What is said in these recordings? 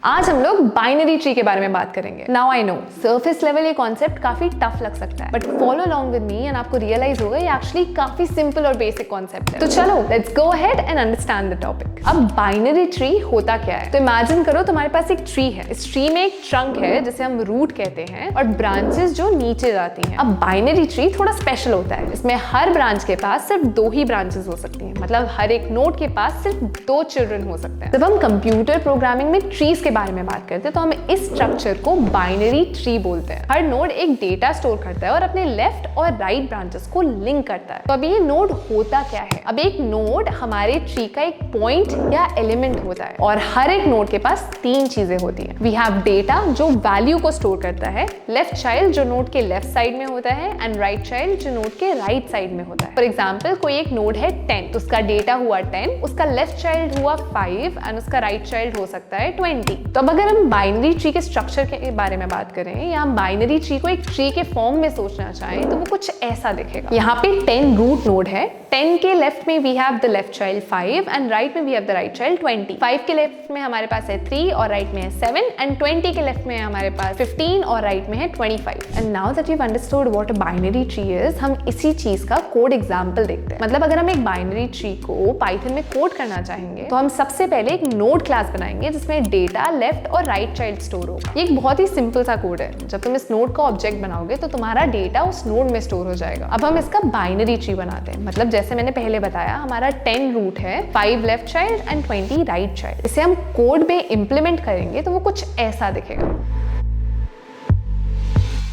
आज हम लोग बाइनरी ट्री के बारे में बात करेंगे। Now I know surface level ये कॉन्सेप्ट काफी टफ लग सकता है, but follow along with me and आपको रियलाइज होगा ये एक्चुअली काफी सिंपल और बेसिक कॉन्सेप्ट है। तो चलो let's go ahead and understand the topic. अब बाइनरी ट्री होता क्या है? तो इमेजिन करो तुम्हारे पास एक ट्री है, इस ट्री में एक ट्रंक है जिसे हम रूट कहते हैं और ब्रांचेस जो नीचे जाती हैं। अब बाइनरी ट्री थोड़ा स्पेशल होता है, इसमें हर ब्रांच के पास सिर्फ 2 ही ब्रांचेस हो सकती हैं, मतलब हर एक नोड के पास सिर्फ 2 चिल्ड्रन हो सकते हैं। जब हम कंप्यूटर प्रोग्रामिंग में ट्रीज के बारे में बात करते हैं तो हम इस स्ट्रक्चर को बाइनरी ट्री बोलते हैं। हर नोड एक डेटा स्टोर करता है और अपने लेफ्ट और राइट ब्रांचेस को लिंक करता है। तो अब ये नोड होता क्या है? अब एक नोड हमारे ट्री का एक पॉइंट या एलिमेंट होता है और हर एक नोड के पास 3 चीजें होती हैं। वी हैव डेटा जो वैल्यू को स्टोर करता है, लेफ्ट चाइल्ड जो नोड के लेफ्ट साइड में होता है एंड राइट चाइल्ड जो नोड के राइट साइड में होता है। फॉर एग्जाम्पल कोई एक नोड है 10, तो उसका डेटा हुआ 10, उसका लेफ्ट चाइल्ड हुआ 5 एंड उसका राइट चाइल्ड हो सकता है 20। तो अब अगर हम बाइनरी ट्री के स्ट्रक्चर के बारे में बात करें या हम बाइनरी ट्री को एक ट्री के फॉर्म में सोचना चाहें तो वो कुछ ऐसा दिखेगा। यहाँ पे 10 रूट नोड है, 10 के लेफ्ट में we have the left child 5 and right में we have the right child 20। 5 के लेफ्ट में हमारे पास है 3 और राइट में है 7 एंड 20 के लेफ्ट में हमारे पास 15 और राइट में है 25। And now that you understood what a binary tree is, हम इसी चीज का कोड एग्जांपल देखते हैं। मतलब अगर हम एक बाइनरी ट्री को पाइथन में कोड करना चाहेंगे तो हम सबसे पहले एक नोड क्लास बनाएंगे जिसमें डेटा लेफ्ट और राइट चाइल्ड स्टोर होगा। ये एक बहुत ही सिंपल सा कोड है। जब तुम इस नोड का ऑब्जेक्ट बनाओगे तो तुम्हारा डेटा उस नोड में स्टोर हो जाएगा। अब हम इसका बाइनरी ट्री बनाते हैं। मतलब जैसे मैंने पहले बताया हमारा 10 रूट है, 5 left child and 20 right child. इसे हम कोड में इंप्लीमेंट करेंगे तो वो कुछ ऐसा दिखेगा।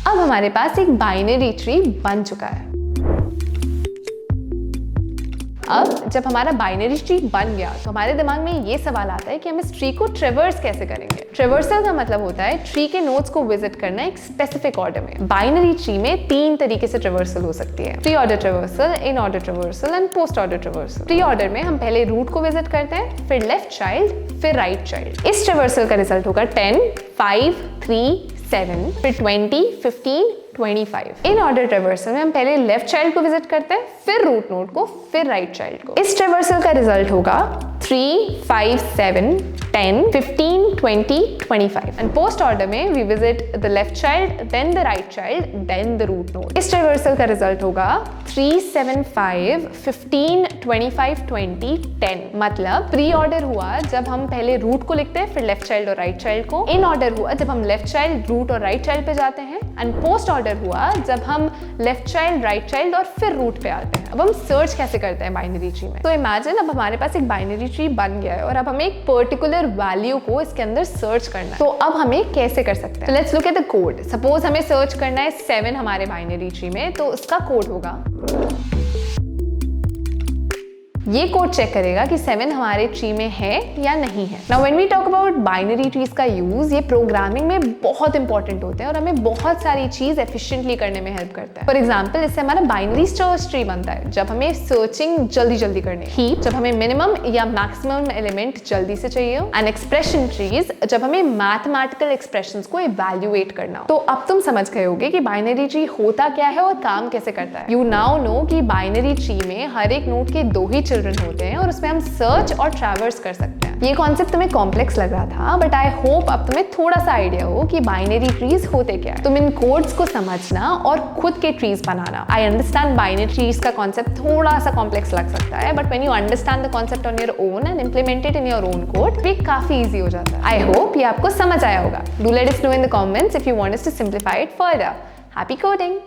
अब हमारे पास एक बाइनरी ट्री बन चुका है। अब जब हमारा बाइनरी ट्री बन गया तो हमारे दिमाग में ये सवाल आता है कि हम इस ट्री को ट्रेवर्स कैसे करेंगे। ट्रेवर्सल का मतलब होता है ट्री के नोड्स को विजिट करना एक स्पेसिफिक ऑर्डर में। बाइनरी ट्री में 3 तरीके से ट्रेवर्सल हो सकती है, pre order traversal, in order traversal and post order traversal. Pre order में हम पहले रूट को विजिट करते हैं, फिर लेफ्ट चाइल्ड, फिर राइट चाइल्ड। इस ट्रेवर्सल का रिजल्ट होगा 10, 5, 3, 7, फिर 20, 15, 25। इन ऑर्डर ट्रेवर्सल में हम पहले लेफ्ट चाइल्ड को विजिट करते हैं, फिर रूट नोड को, फिर राइट चाइल्ड को। इस ट्रेवर्सल का रिजल्ट होगा 3, 5, 7, 10, 15, 20, 25। एंड पोस्ट ऑर्डर में we visit the left child, then the right child, then the root node. इस ट्रेवर्सल का रिजल्ट होगा 3, 7, 5, 15, 25, 20, 10। मतलब प्री ऑर्डर हुआ जब हम पहले रूट को लिखते हैं, फिर लेफ्ट चाइल्ड और राइट चाइल्ड को। इन ऑर्डर हुआ जब हम लेफ्ट चाइल्ड, रूट और राइट चाइल्ड पे जाते हैं। एंड पोस्ट ऑर्डर हुआ जब हम लेफ्ट चाइल्ड, राइट चाइल्ड और फिर रूट पे आते हैं। अब हम सर्च कैसे करते हैं बाइनरी ट्री में? तो इमेजिन अब हमारे पास एक बाइनरी ट्री बन गया है और अब हमें एक पर्टिकुलर वैल्यू को इसके अंदर सर्च करना है। तो अब हमें कैसे कर सकते हैं? Let's look at the code. Suppose हमें सर्च करना है 7 हमारे बाइनरी ट्री में, तो उसका कोड होगा, ये कोड चेक करेगा कि 7 हमारे ट्री में है या नहीं है। Now when we talk about binary trees का यूज, ये प्रोग्रामिंग में बहुत इंपॉर्टेंट होते हैं और हमें बहुत सारी चीज एफिशिएंटली करने में हेल्प करता है। फॉर एग्जांपल इससे हमारा बाइनरी सर्च ट्री बनता है जब हमें सर्चिंग जल्दी करनी, हीप जब हमें मिनिमम या मैक्सिमम एलिमेंट जल्दी से चाहिए, एंड एक्सप्रेशन ट्रीज जब हमें मैथमेटिकल एक्सप्रेशंस को इवैल्यूएट करना हो। तो अब तुम समझ गए होगे कि बाइनरी ट्री होता क्या है और काम कैसे करता है। यू नाउ नो कि बाइनरी ट्री में हर एक नोड के 2 ही चिल्ड्रन होते हैं और उसमें हम सर्च और ट्रैवर्स कर सकते हैं। ये कॉन्सेप्ट तुम्हें कॉम्प्लेक्स लग रहा था, बट आई होप अब तुम्हें थोड़ा सा आइडिया हो कि बाइनरी ट्रीज होते क्या है। तुम इन कोड्स को समझना और खुद के trees banana. I understand binary trees का कॉन्सेप्ट थोड़ा सा कॉम्प्लेक्स लग सकता है, but when you understand the concept on your own and implement it in your own code, ये काफी ईजी हो जाता है। आई होप ये आपको समझ आया होगा। Do let us know in the comments if you want us to simplify it further. Happy coding!